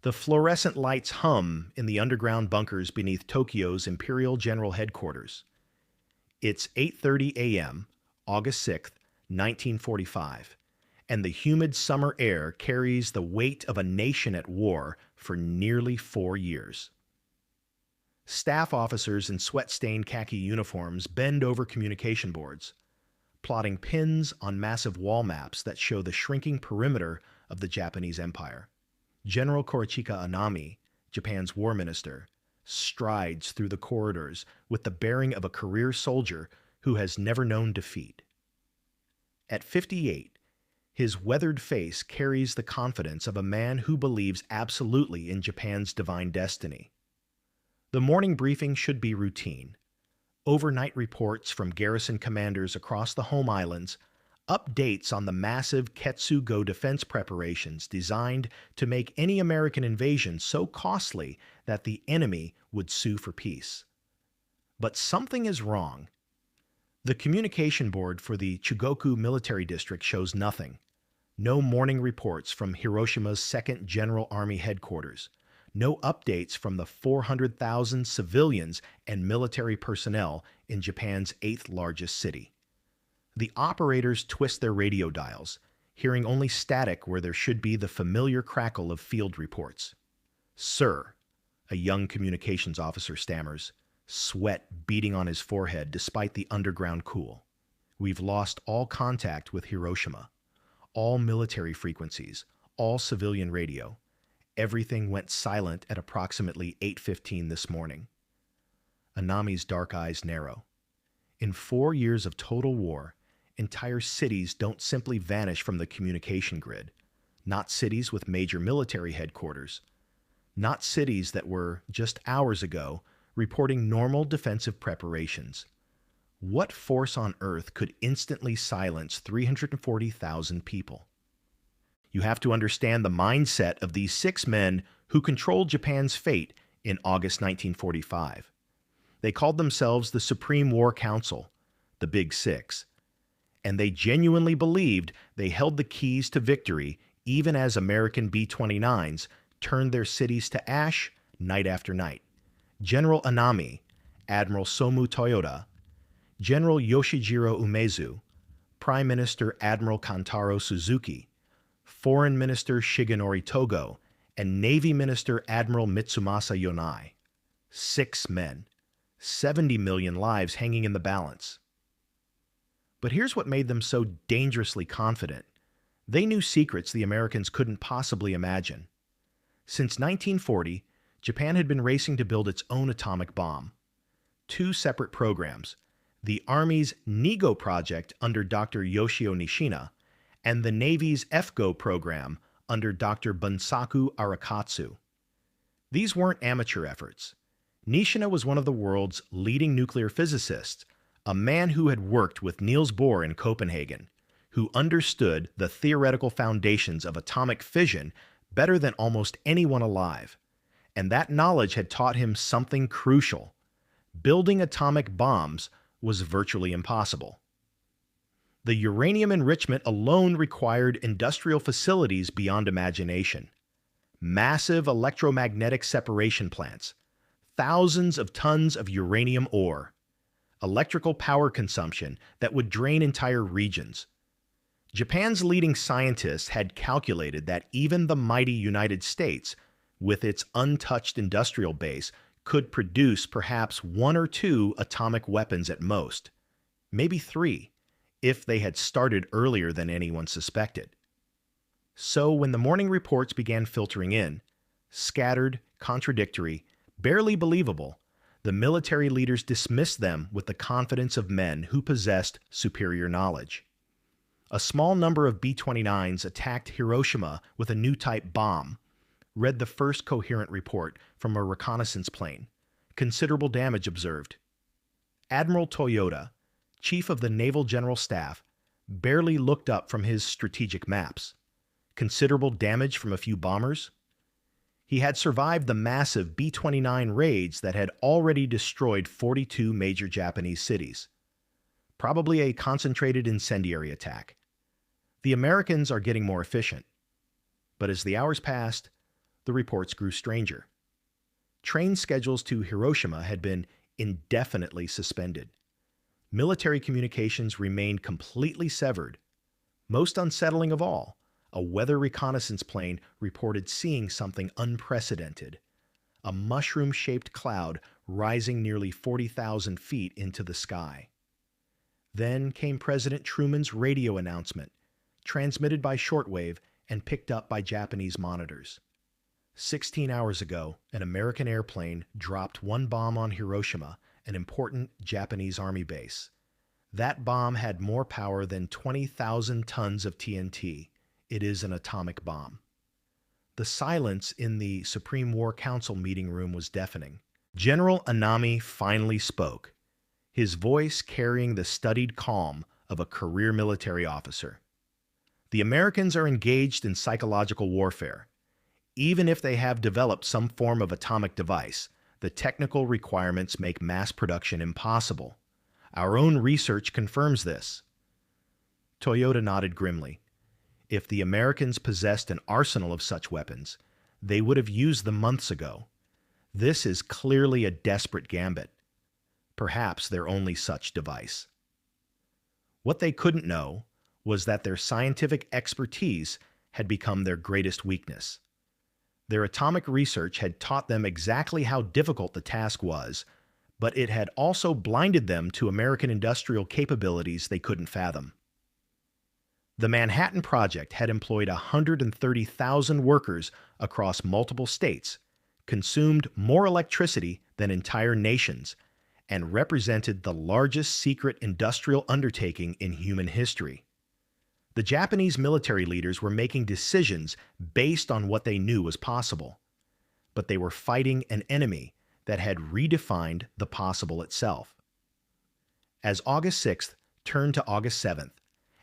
The fluorescent lights hum in the underground bunkers beneath Tokyo's Imperial General Headquarters. It's 8:30 a.m., August 6th, 1945, and the humid summer air carries the weight of a nation at war for nearly 4 years. Staff officers in sweat-stained khaki uniforms bend over communication boards, plotting pins on massive wall maps that show the shrinking perimeter of the Japanese Empire. General Korochika Anami, Japan's war minister, strides through the corridors with the bearing of a career soldier who has never known defeat. At 58, his weathered face carries the confidence of a man who believes absolutely in Japan's divine destiny. The morning briefing should be routine. Overnight reports from garrison commanders across the home islands, updates on the massive Ketsugo defense preparations designed to make any American invasion so costly that the enemy would sue for peace. But something is wrong. The communication board for the Chugoku Military District shows nothing. No morning reports from Hiroshima's 2nd General Army Headquarters. No updates from the 400,000 civilians and military personnel in Japan's 8th largest city. The operators twist their radio dials, hearing only static where there should be the familiar crackle of field reports. "Sir," a young communications officer stammers, sweat beading on his forehead despite the underground cool. "We've lost all contact with Hiroshima. All military frequencies, all civilian radio. Everything went silent at approximately 8:15 this morning." Anami's dark eyes narrow. In 4 years of total war, entire cities don't simply vanish from the communication grid. Not cities with major military headquarters. Not cities that were, just hours ago, reporting normal defensive preparations. What force on earth could instantly silence 340,000 people? You have to understand the mindset of these 6 men who controlled Japan's fate in August 1945. They called themselves the Supreme War Council, the Big Six, and they genuinely believed they held the keys to victory even as American B-29s turned their cities to ash night after night. General Anami, Admiral Somu Toyoda, General Yoshijiro Umezu, Prime Minister Admiral Kantaro Suzuki, Foreign Minister Shigenori Togo, and Navy Minister Admiral Mitsumasa Yonai. 6 men, 70 million lives hanging in the balance. But here's what made them so dangerously confident. They knew secrets the Americans couldn't possibly imagine. Since 1940, Japan had been racing to build its own atomic bomb. 2 separate programs, the Army's NIGO project under Dr. Yoshio Nishina, and the Navy's FGO program under Dr. Bunsaku Arakatsu. These weren't amateur efforts. Nishina was one of the world's leading nuclear physicists, a man who had worked with Niels Bohr in Copenhagen, who understood the theoretical foundations of atomic fission better than almost anyone alive. And that knowledge had taught him something crucial. Building atomic bombs was virtually impossible. The uranium enrichment alone required industrial facilities beyond imagination. Massive electromagnetic separation plants, thousands of tons of uranium ore, electrical power consumption that would drain entire regions. Japan's leading scientists had calculated that even the mighty United States, with its untouched industrial base, could produce perhaps 1 or 2 atomic weapons at most, maybe 3, if they had started earlier than anyone suspected. So when the morning reports began filtering in, scattered, contradictory, barely believable, the military leaders dismissed them with the confidence of men who possessed superior knowledge. A small number of B-29s attacked Hiroshima with a new type bomb, read the first coherent report from a reconnaissance plane. Considerable damage observed. Admiral Toyoda, chief of the Naval General Staff, barely looked up from his strategic maps. Considerable damage from a few bombers. He had survived the massive B-29 raids that had already destroyed 42 major Japanese cities. Probably a concentrated incendiary attack. The Americans are getting more efficient. But as the hours passed, the reports grew stranger. Train schedules to Hiroshima had been indefinitely suspended. Military communications remained completely severed. Most unsettling of all, a weather reconnaissance plane reported seeing something unprecedented: a mushroom-shaped cloud rising nearly 40,000 feet into the sky. Then came President Truman's radio announcement, transmitted by shortwave and picked up by Japanese monitors. 16 hours ago, an American airplane dropped one bomb on Hiroshima, an important Japanese army base. That bomb had more power than 20,000 tons of TNT. It is an atomic bomb. The silence in the Supreme War Council meeting room was deafening. General Anami finally spoke, his voice carrying the studied calm of a career military officer. The Americans are engaged in psychological warfare. Even if they have developed some form of atomic device, the technical requirements make mass production impossible. Our own research confirms this. Toyota nodded grimly. If the Americans possessed an arsenal of such weapons, they would have used them months ago. This is clearly a desperate gambit. Perhaps their only such device. What they couldn't know was that their scientific expertise had become their greatest weakness. Their atomic research had taught them exactly how difficult the task was, but it had also blinded them to American industrial capabilities they couldn't fathom. The Manhattan Project had employed 130,000 workers across multiple states, consumed more electricity than entire nations, and represented the largest secret industrial undertaking in human history. The Japanese military leaders were making decisions based on what they knew was possible, but they were fighting an enemy that had redefined the possible itself. As August 6th turned to August 7th,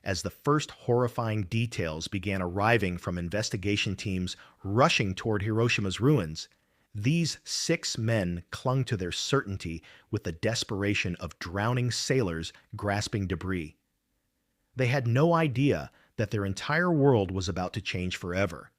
as the first horrifying details began arriving from investigation teams rushing toward Hiroshima's ruins, these 6 men clung to their certainty with the desperation of drowning sailors grasping debris. They had no idea that their entire world was about to change forever.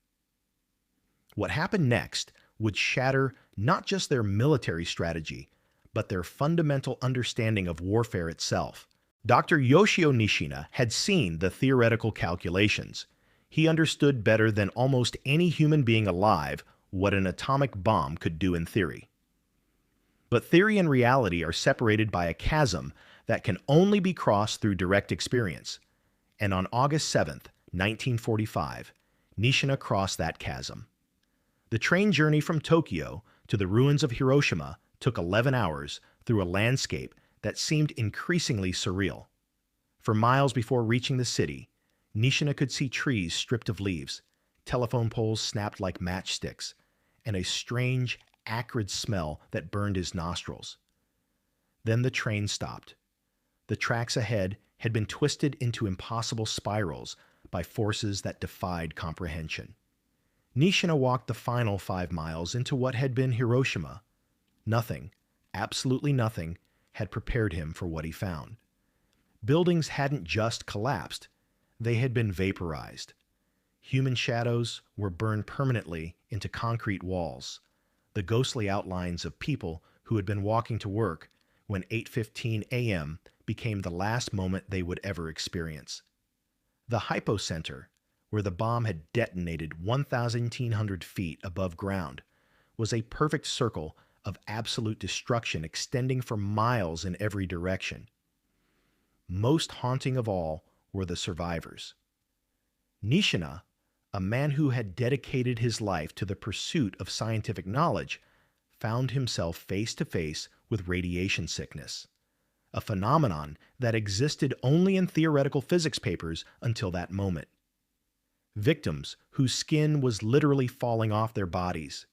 What happened next would shatter not just their military strategy, but their fundamental understanding of warfare itself. Dr. Yoshio Nishina had seen the theoretical calculations. He understood better than almost any human being alive what an atomic bomb could do in theory. But theory and reality are separated by a chasm that can only be crossed through direct experience. And on August 7th, 1945, Nishina crossed that chasm. The train journey from Tokyo to the ruins of Hiroshima took 11 hours through a landscape that seemed increasingly surreal. For miles before reaching the city, Nishina could see trees stripped of leaves, telephone poles snapped like matchsticks, and a strange, acrid smell that burned his nostrils. Then the train stopped. The tracks ahead had been twisted into impossible spirals by forces that defied comprehension. Nishina walked the final 5 miles into what had been Hiroshima. Nothing, absolutely nothing, had prepared him for what he found. Buildings hadn't just collapsed, they had been vaporized. Human shadows were burned permanently into concrete walls, the ghostly outlines of people who had been walking to work when 8:15 a.m. became the last moment they would ever experience. The hypocenter, where the bomb had detonated 1,700 feet above ground, was a perfect circle of absolute destruction extending for miles in every direction. Most haunting of all were the survivors. Nishina, a man who had dedicated his life to the pursuit of scientific knowledge, found himself face to face with radiation sickness, a phenomenon that existed only in theoretical physics papers until that moment. Victims whose skin was literally falling off their bodies,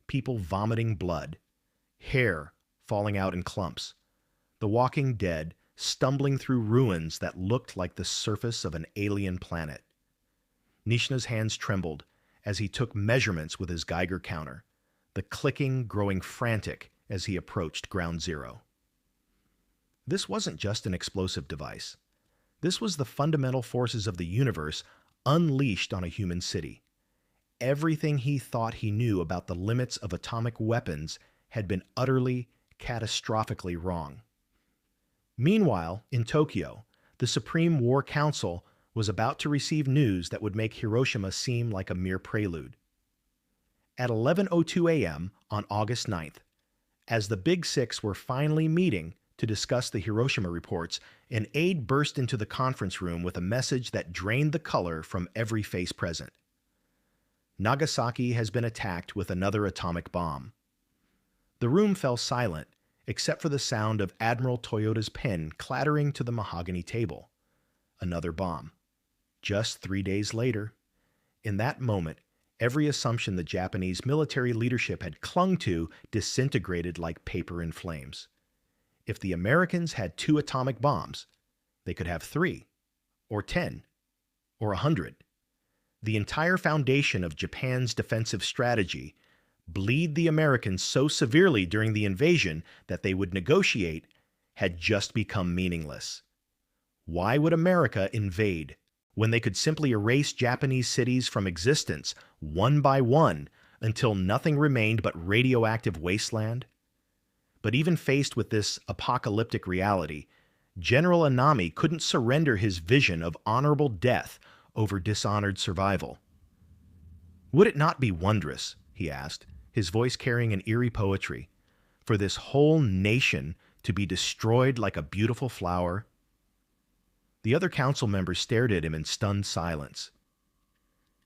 people vomiting blood, hair falling out in clumps, the walking dead stumbling through ruins that looked like the surface of an alien planet. Nishina's hands trembled as he took measurements with his Geiger counter, the clicking growing frantic as he approached ground zero. This wasn't just an explosive device. This was the fundamental forces of the universe unleashed on a human city. everything he thought he knew about the limits of atomic weapons had been utterly, catastrophically wrong. Meanwhile, in Tokyo, the Supreme War Council was about to receive news that would make Hiroshima seem like a mere prelude. At 11:02 a.m. on August 9th, as the Big Six were finally meeting to discuss the Hiroshima reports, an aide burst into the conference room with a message that drained the color from every face present. Nagasaki has been attacked with another atomic bomb. The room fell silent, except for the sound of Admiral Toyoda's pen clattering to the mahogany table. Another bomb. Just 3 days later. In that moment, every assumption the Japanese military leadership had clung to disintegrated like paper in flames. If the Americans had 2 atomic bombs, they could have 3, or 10, or 100. The entire foundation of Japan's defensive strategy, bleed the Americans so severely during the invasion that they would negotiate, had just become meaningless. Why would America invade when they could simply erase Japanese cities from existence one by one until nothing remained but radioactive wasteland? But even faced with this apocalyptic reality, General Anami couldn't surrender his vision of honorable death over dishonored survival. Would it not be wondrous, he asked, his voice carrying an eerie poetry, for this whole nation to be destroyed like a beautiful flower? The other council members stared at him in stunned silence.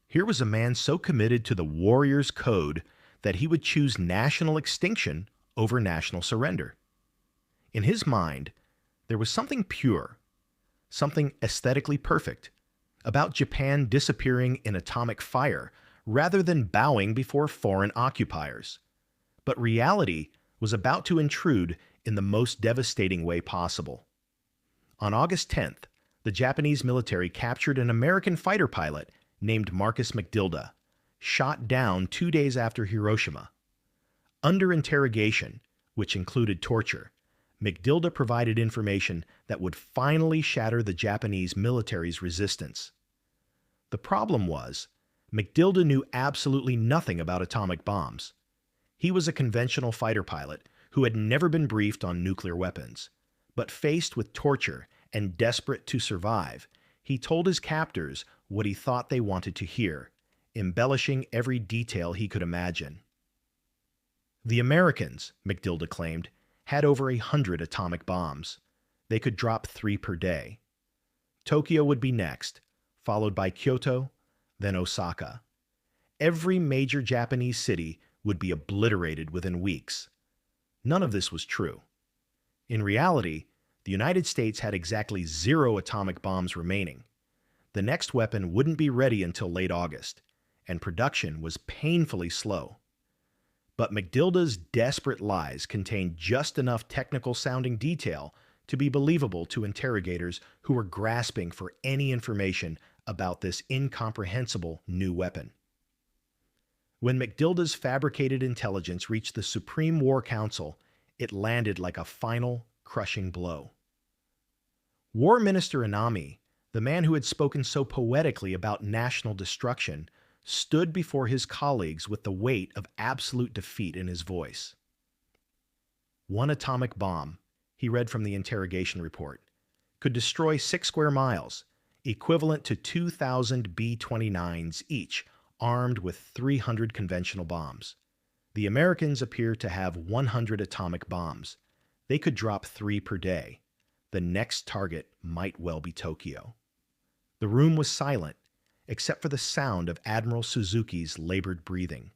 Here was a man so committed to the warrior's code that he would choose national extinction over national surrender. In his mind, there was something pure, something aesthetically perfect, about Japan disappearing in atomic fire rather than bowing before foreign occupiers. But reality was about to intrude in the most devastating way possible. On August 10th, the Japanese military captured an American fighter pilot named Marcus McDilda, shot down 2 days after Hiroshima. Under interrogation, which included torture, McDilda provided information that would finally shatter the Japanese military's resistance. The problem was, McDilda knew absolutely nothing about atomic bombs. He was a conventional fighter pilot who had never been briefed on nuclear weapons. But faced with torture and desperate to survive, he told his captors what he thought they wanted to hear, embellishing every detail he could imagine. The Americans, McDilda claimed, had over 100 atomic bombs. They could drop 3 per day. Tokyo would be next, followed by Kyoto, then Osaka. Every major Japanese city would be obliterated within weeks. None of this was true. In reality, the United States had exactly 0 atomic bombs remaining. The next weapon wouldn't be ready until late August, and production was painfully slow. But McDilda's desperate lies contained just enough technical-sounding detail to be believable to interrogators who were grasping for any information about this incomprehensible new weapon. When McDilda's fabricated intelligence reached the Supreme War Council, it landed like a final, crushing blow. War Minister Anami, the man who had spoken so poetically about national destruction, stood before his colleagues with the weight of absolute defeat in his voice. 1 atomic bomb, he read from the interrogation report, could destroy 6 square miles, equivalent to 2,000 B-29s each, armed with 300 conventional bombs. The Americans appear to have 100 atomic bombs. They could drop 3 per day. The next target might well be Tokyo. The room was silent, except for the sound of Admiral Suzuki's labored breathing.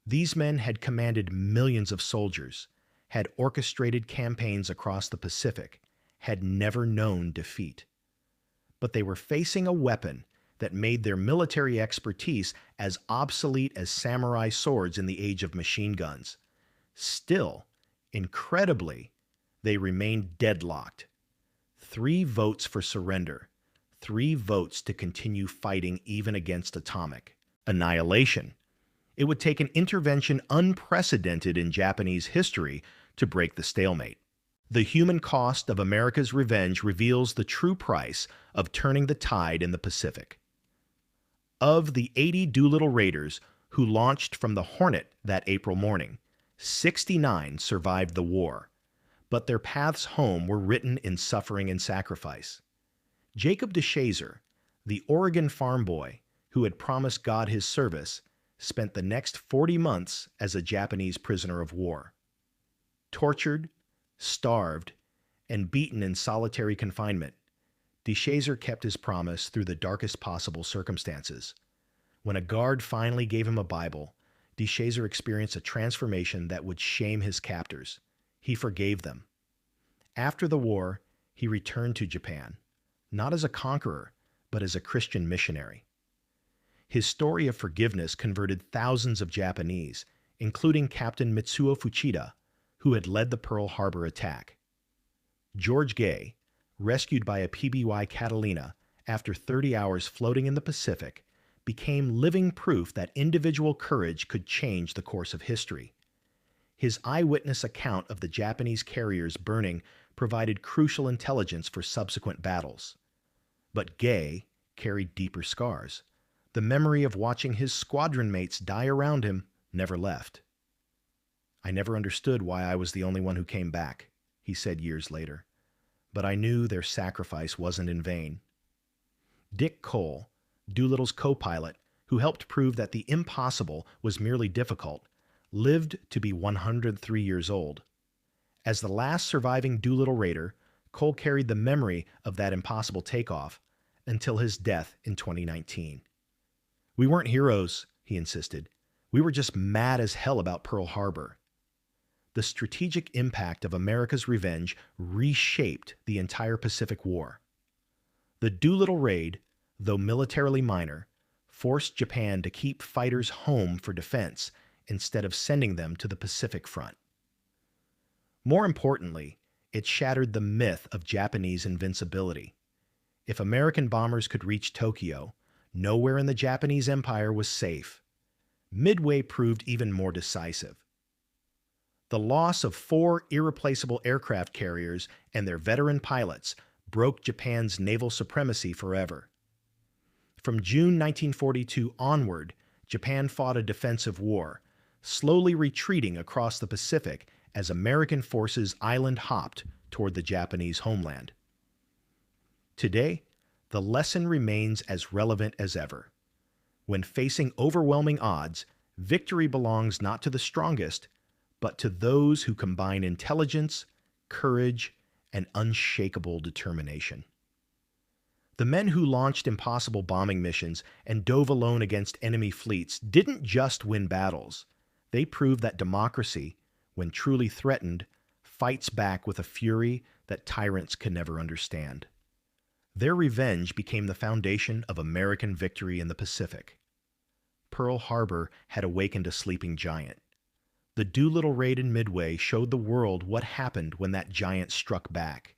These men had commanded millions of soldiers, had orchestrated campaigns across the Pacific, had never known defeat. But they were facing a weapon that made their military expertise as obsolete as samurai swords in the age of machine guns. Still, incredibly, they remained deadlocked. 3 votes for surrender, 3 votes to continue fighting even against atomic annihilation. It would take an intervention unprecedented in Japanese history to break the stalemate. The human cost of America's revenge reveals the true price of turning the tide in the Pacific. Of the 80 Doolittle Raiders who launched from the Hornet that April morning, 69 survived the war, but their paths home were written in suffering and sacrifice. Jacob DeShazer, the Oregon farm boy who had promised God his service, spent the next 40 months as a Japanese prisoner of war. Tortured, starved, and beaten in solitary confinement, DeShazer kept his promise through the darkest possible circumstances. When a guard finally gave him a Bible, DeShazer experienced a transformation that would shame his captors. He forgave them. After the war, he returned to Japan, not as a conqueror, but as a Christian missionary. His story of forgiveness converted thousands of Japanese, including Captain Mitsuo Fuchida, who had led the Pearl Harbor attack. George Gay, rescued by a PBY Catalina after 30 hours floating in the Pacific, became living proof that individual courage could change the course of history. His eyewitness account of the Japanese carriers burning provided crucial intelligence for subsequent battles. But Gay carried deeper scars. The memory of watching his squadron mates die around him never left. "I never understood why I was the only one who came back," he said years later, "but I knew their sacrifice wasn't in vain." Dick Cole, Doolittle's co-pilot, who helped prove that the impossible was merely difficult, lived to be 103 years old. As the last surviving Doolittle Raider, Cole carried the memory of that impossible takeoff until his death in 2019. "We weren't heroes," he insisted. "We were just mad as hell about Pearl Harbor." The strategic impact of America's revenge reshaped the entire Pacific War. The Doolittle Raid, though militarily minor, forced Japan to keep fighters home for defense instead of sending them to the Pacific front. More importantly, it shattered the myth of Japanese invincibility. If American bombers could reach Tokyo, nowhere in the Japanese Empire was safe. Midway proved even more decisive. The loss of 4 irreplaceable aircraft carriers and their veteran pilots broke Japan's naval supremacy forever. From June 1942 onward, Japan fought a defensive war, slowly retreating across the Pacific as American forces island hopped toward the Japanese homeland. Today, the lesson remains as relevant as ever. When facing overwhelming odds, victory belongs not to the strongest, but to those who combine intelligence, courage, and unshakable determination. The men who launched impossible bombing missions and dove alone against enemy fleets didn't just win battles. They proved that democracy, when truly threatened, fights back with a fury that tyrants can never understand. Their revenge became the foundation of American victory in the Pacific. Pearl Harbor had awakened a sleeping giant. The Doolittle Raid in Midway showed the world what happened when that giant struck back.